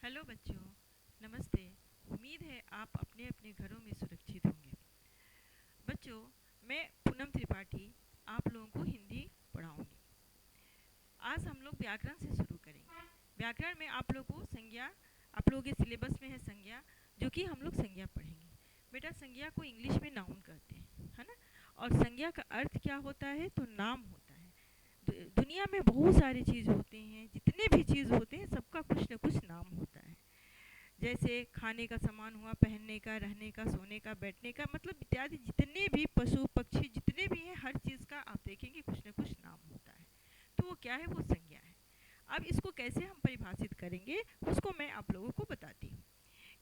Hello बच्चों, नमस्ते। उम्मीद है आप अपने अपने घरों में सुरक्षित होंगे। बच्चों, मैं पूनम त्रिपाठी आप लोगों को हिंदी पढ़ाऊंगी। आज हम लोग व्याकरण से शुरू करेंगे। व्याकरण में आप लोगों को संज्ञा, आप लोगों के सिलेबस में है संज्ञा, जो कि हम लोग संज्ञा पढ़ेंगे। बेटा, संज्ञा को इंग्लिश में नाउन कहते हैं, है ना। और संज्ञा का अर्थ क्या होता है? तो नाम होता है। दुनिया में बहुत सारी चीज़ होते हैं, जितने भी चीज़ होते हैं सबका कुछ न कुछ नाम होता है। जैसे खाने का सामान हुआ, पहनने का, रहने का, सोने का, बैठने का, मतलब इत्यादि जितने भी पशु पक्षी जितने भी हैं, हर चीज़ का आप देखेंगे कुछ न कुछ नाम होता है। तो वो क्या है? वो संज्ञा है। अब इसको कैसे हम परिभाषित करेंगे उसको मैं आप लोगों को बताती हूँ।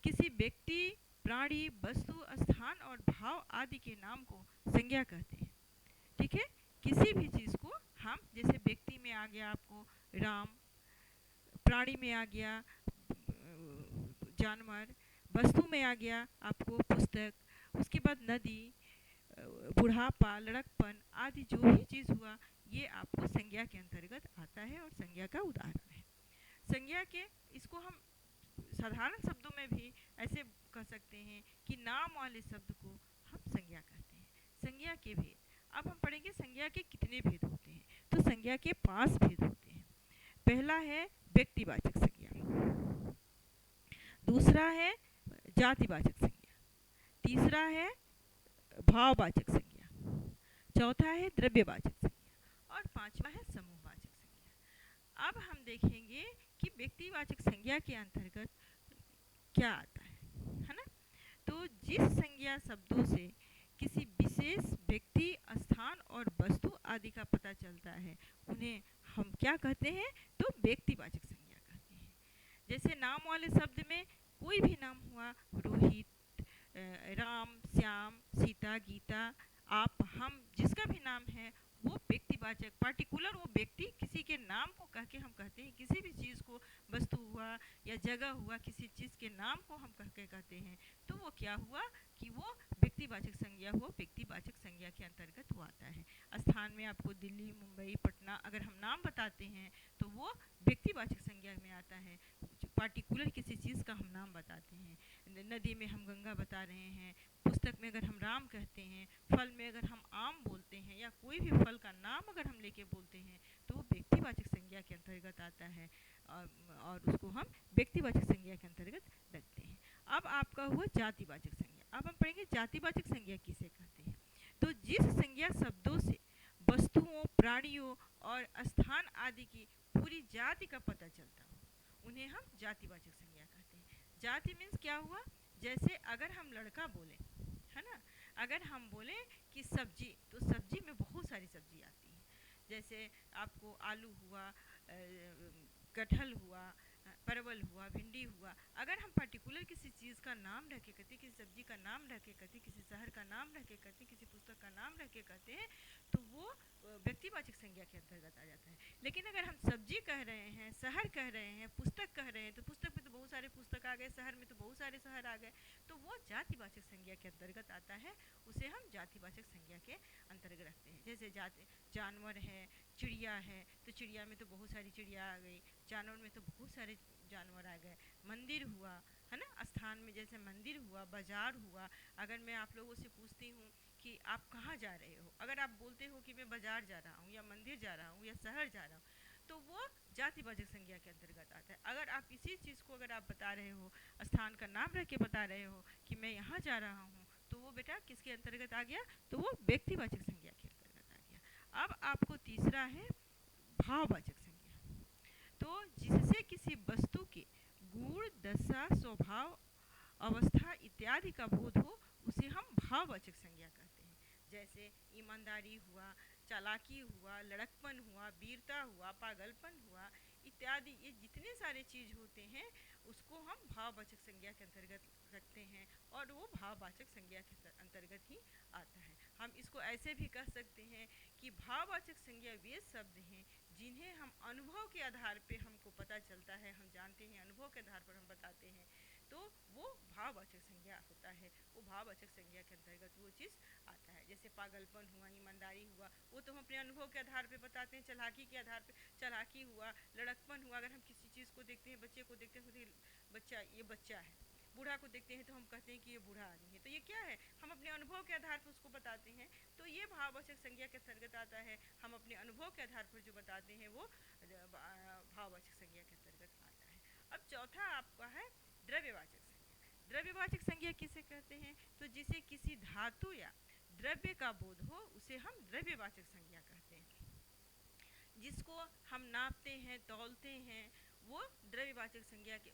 किसी व्यक्ति, प्राणी, वस्तु, स्थान और भाव आदि के नाम को संज्ञा कहते हैं। ठीक है। किसी भी चीज़ को हम, जैसे व्यक्ति में आ गया आपको राम, प्राणी में आ गया जानवर, वस्तु में आ गया आपको पुस्तक, उसके बाद नदी, बुढ़ापा, लड़कपन आदि जो भी चीज़ हुआ, ये आपको संज्ञा के अंतर्गत आता है और संज्ञा का उदाहरण है। संज्ञा के, इसको हम साधारण शब्दों में भी ऐसे कह सकते हैं कि नाम वाले शब्द को हम संज्ञा कहते हैं। संज्ञा के भेद अब हम पढ़ेंगे। संज्ञा के कितने भेद होते हैं? तो संज्ञा के 5 भेद होते हैं। पहला है व्यक्तिवाचक संज्ञा, दूसरा है जातिवाचक संज्ञा, तीसरा है भाववाचक संज्ञा, चौथा है द्रव्यवाचक संज्ञा और पांचवा है समूहवाचक संज्ञा। अब हम देखेंगे कि व्यक्तिवाचक संज्ञा के अंतर्गत क्या आता है ना। तो जिस संज्ञा शब्दों से किसी विशेष व्यक्ति, स्थान और वस्तु आदि का पता चलता है, उन्हें हम क्या कहते हैं? तो व्यक्तिवाचक संज्ञा कहते हैं। जैसे नाम वाले शब्द में कोई भी नाम हुआ, रोहित, राम, श्याम, सीता, गीता, आप, हम, जिसका भी नाम है वो व्यक्तिवाचक, पार्टिकुलर वो व्यक्ति, किसी के नाम को कह के हम कहते हैं। किसी भी चीज़ को, वस्तु हुआ या जगह हुआ, किसी चीज़ के नाम को हम कह के कहते हैं, तो वो क्या हुआ कि वो व्यक्तिवाचक संज्ञा हुआ। व्यक्तिवाचक संज्ञा के अंतर्गत वो आता है। स्थान में आपको दिल्ली, मुंबई, पटना अगर हम नाम बताते हैं तो वो व्यक्तिवाचक संज्ञा में आता है। पार्टिकुलर किसी चीज़ का हम नाम बताते हैं। नदी में हम गंगा बता रहे हैं, पुस्तक में अगर हम राम कहते हैं, फल में अगर हम आम बोलते हैं, या कोई भी फल का नाम अगर हम लेके बोलते हैं, तो वो व्यक्तिवाचक संज्ञा के अंतर्गत आता है और उसको हम व्यक्तिवाचक संज्ञा के अंतर्गत रखते हैं। अब आपका हुआ जातिवाचक संज्ञा। अब हम पढ़ेंगे जातिवाचक संज्ञा किसे कहते हैं। तो जिस संज्ञा शब्दों से वस्तुओं, प्राणियों और स्थान आदि की पूरी जाति का पता चलता हो, उन्हें हम जातिवाचक संज्ञा कहते हैं। जाति मीन्स क्या हुआ? जैसे अगर हम लड़का बोले, है ना, अगर हम बोले कि सब्जी, तो सब्जी में बहुत सारी सब्जी आती है। जैसे आपको आलू हुआ, कटहल हुआ, परवल हुआ, भिंडी हुआ। अगर हम पर्टिकुलर किसी चीज़ का नाम रख के कहते, किसी सब्जी का नाम रख के कहते, किसी शहर का नाम रख के कहते, किसी पुस्तक का नाम रख के कहते हैं, तो वो व्यक्तिवाचक संज्ञा के अंतर्गत आ जाता है। लेकिन अगर हम सब्जी कह रहे हैं, शहर कह रहे हैं, पुस्तक कह रहे हैं, तो पुस्तक में तो बहुत सारे पुस्तक आ गए, शहर में तो बहुत सारे शहर आ गए, तो वो जातिवाचक संज्ञा के अंतर्गत आता है। उसे हम जातिवाचक संज्ञा के अंतर्गत रखते हैं। जैसे जानवर है, चिड़िया है, तो चिड़िया में तो बहुत सारी चिड़िया आ गई, जानवर में तो बहुत सारे जानवर आ गए। मंदिर हुआ, है ना, स्थान में जैसे मंदिर हुआ, बाजार हुआ। अगर मैं आप लोगों से पूछती हूँ कि आप कहाँ जा रहे हो, अगर आप बोलते हो कि मैं बाजार जा रहा हूँ या मंदिर जा रहा हूँ या शहर जा रहा हूँ, तो वो जातिवाचक संज्ञा के अंतर्गत आता है। अगर आप किसी चीज़ को अगर आप बता रहे हो, स्थान का नाम रख के बता रहे हो कि मैं यहाँ जा रहा हूँ, तो वो बेटा किसके अंतर्गत आ गया? तो वो व्यक्तिवाचक संज्ञा के अंतर्गत आ गया। अब आपको तीसरा है भाववाचक संज्ञा। तो जिससे किसी वस्तु के गुण, दशा, स्वभाव, अवस्था इत्यादि का बोध हो, उसे हम भाववाचक संज्ञा कहते हैं। जैसे ईमानदारी हुआ, चालाकी हुआ, लड़कपन हुआ, वीरता हुआ, पागलपन हुआ इत्यादि, ये जितने सारे चीज़ होते हैं उसको हम भाववाचक संज्ञा के अंतर्गत रखते हैं और वो भाववाचक संज्ञा के अंतर्गत ही आता है। हम इसको ऐसे भी कह सकते हैं कि भाववाचक संज्ञा वे शब्द हैं जिन्हें हम अनुभव के आधार पे हमको पता चलता है, हम जानते हैं, अनुभव के आधार पर हम बताते हैं। तो वो भाववाचक संज्ञा होता है, वो भाववाचक संज्ञा के अंतर्गत वो चीज़ आता है। जैसे पागलपन हुआ, ईमानदारी हुआ, वो तो हम अपने अनुभव के आधार पे बताते हैं, चालाकी के आधार पे, चालाकी हुआ, लड़कपन हुआ। अगर हम किसी चीज़ को देखते हैं, बच्चे को देखते हैं, बच्चा ये बच्चा है, बूढ़ा को देखते हैं तो हम कहते हैं कि ये बूढ़ा आदमी है, तो ये क्या है, हम अपने अनुभव के आधार पर उसको बताते हैं, तो ये भाववाचक संज्ञा के अंतर्गत आता है। हम अपने अनुभव के आधार पर जो बताते हैं वो भाववाचक संज्ञा के अंतर्गत आता है। अब चौथा आपका है द्रव्यवाचक संज्ञा। द्रव्यवाचक संज्ञा किसे कहते हैं, तो जिसे किसी धातु या द्रव्य का बोध हो उसे हम द्रव्यवाचक संज्ञा कहते हैं। जिसको हम नापते हैं, तौलते हैं, वो द्रव्यवाचक संज्ञा के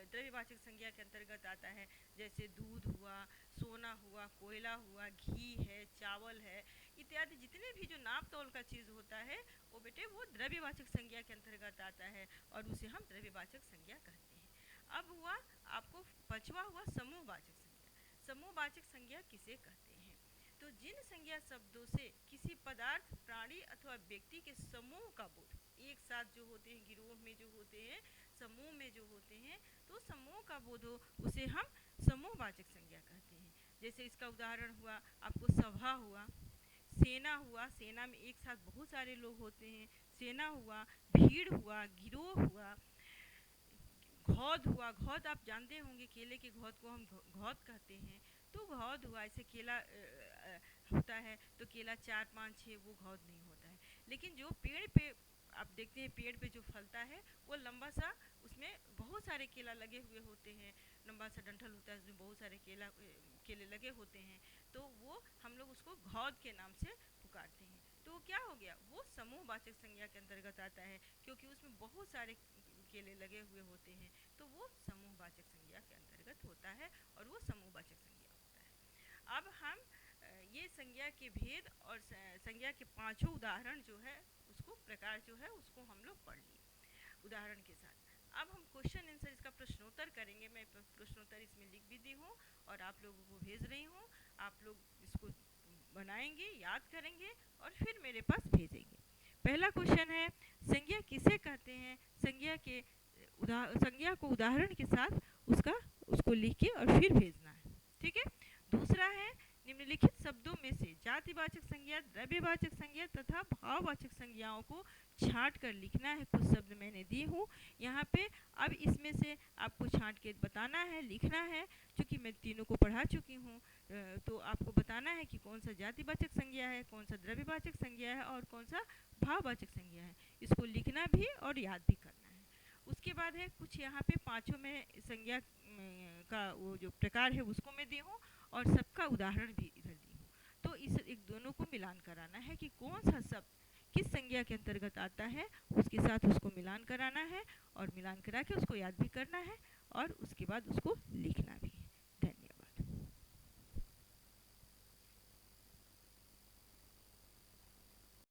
द्रव्यवाचक संज्ञा के अंतर्गत आता है। जैसे दूध हुआ, सोना हुआ, कोयला हुआ, घी है, चावल है, इत्यादि जितने भी जो नाप तौल का चीज़ होता है वो बेटे वो द्रव्यवाचक संज्ञा के अंतर्गत आता है और उसे हम द्रव्यवाचक संज्ञा कहते हैं। अब हुआ आपको पांचवा हुआ समूहवाचक संज्ञा। समूहवाचक संज्ञा किसे कहते हैं, तो जिन संज्ञा शब्दों से किसी पदार्थ, प्राणी अथवा व्यक्ति के समूह का बोध, एक साथ जो होते हैं, गिरोह में जो होते हैं, समूह में जो होते हैं, तो समूह का बोध हो उसे हम समूहवाचक संज्ञा कहते हैं। जैसे इसका उदाहरण हुआ आपको सभा हुआ, सेना हुआ, सेना में एक साथ बहुत सारे लोग होते हैं, सेना हुआ, भीड़ हुआ, गिरोह हुआ, घौद हुआ। घौद आप जानते होंगे, केले के घौद को हम घौद कहते हैं, तो घौद हुआ। ऐसे केला होता है तो केला 4, 5, 6 वो घौद नहीं होता है, लेकिन जो पेड़ पे आप देखते हैं, पेड़ पे जो फलता है वो लंबा सा, उसमें बहुत सारे केला लगे हुए होते हैं, लंबा सा डंठल होता है, उसमें बहुत सारे केले लगे होते हैं, तो वो हम लोग उसको घौद के नाम से पुकारते हैं। तो क्या हो गया, वो समूहवाचक संज्ञा के अंतर्गत आता है, क्योंकि उसमें बहुत सारे केले लगे हुए होते हैं, तो वो समूहवाचक संज्ञा के अंतर्गत होता है और वो समूहवाचक संज्ञा होता है। अब हम ये संज्ञा के भेद और संज्ञा के पांचों उदाहरण जो है, उसको प्रकार जो है उसको हम लोग पढ़ लिए उदाहरण के साथ। अब हम क्वेश्चन आंसर इसका प्रश्नोत्तर करेंगे। मैं प्रश्नोत्तर इसमें लिख भी दी हूँ और आप लोगों को भेज रही हूँ। आप लोग इसको बनाएंगे, याद करेंगे और फिर मेरे पास भेजेंगे। पहला क्वेश्चन है, संज्ञा किसे कहते हैं, संज्ञा को उदाहरण के साथ उसको लिख के और फिर भेजना है, ठीक है। दूसरा है, निम्नलिखित शब्दों में से जातिवाचक संज्ञा, द्रव्यवाचक संज्ञा तथा भाववाचक संज्ञाओं को छांट कर लिखना है। कुछ शब्द मैंने दी हूँ यहाँ पे, अब इसमें से आपको छांट के बताना है, लिखना है। क्योंकि मैं तीनों को पढ़ा चुकी हूँ, तो आपको बताना है कि कौन सा जातिवाचक संज्ञा है, कौन सा द्रव्यवाचक संज्ञा है और कौन सा भाववाचक संज्ञा है। इसको लिखना भी और याद भी करना है। उसके बाद है कुछ यहाँ पे पांचों में संज्ञा का वो जो प्रकार है उसको मैं दी हूँ और सबका उदाहरण भी इधर दी हूँ। तो इस एक दोनों को मिलान कराना है कि कौन सा शब्द किस संज्ञा के अंतर्गत आता है, उसके साथ उसको मिलान कराना है और मिलान करा के उसको याद भी करना है और उसके बाद उसको लिखना भी है।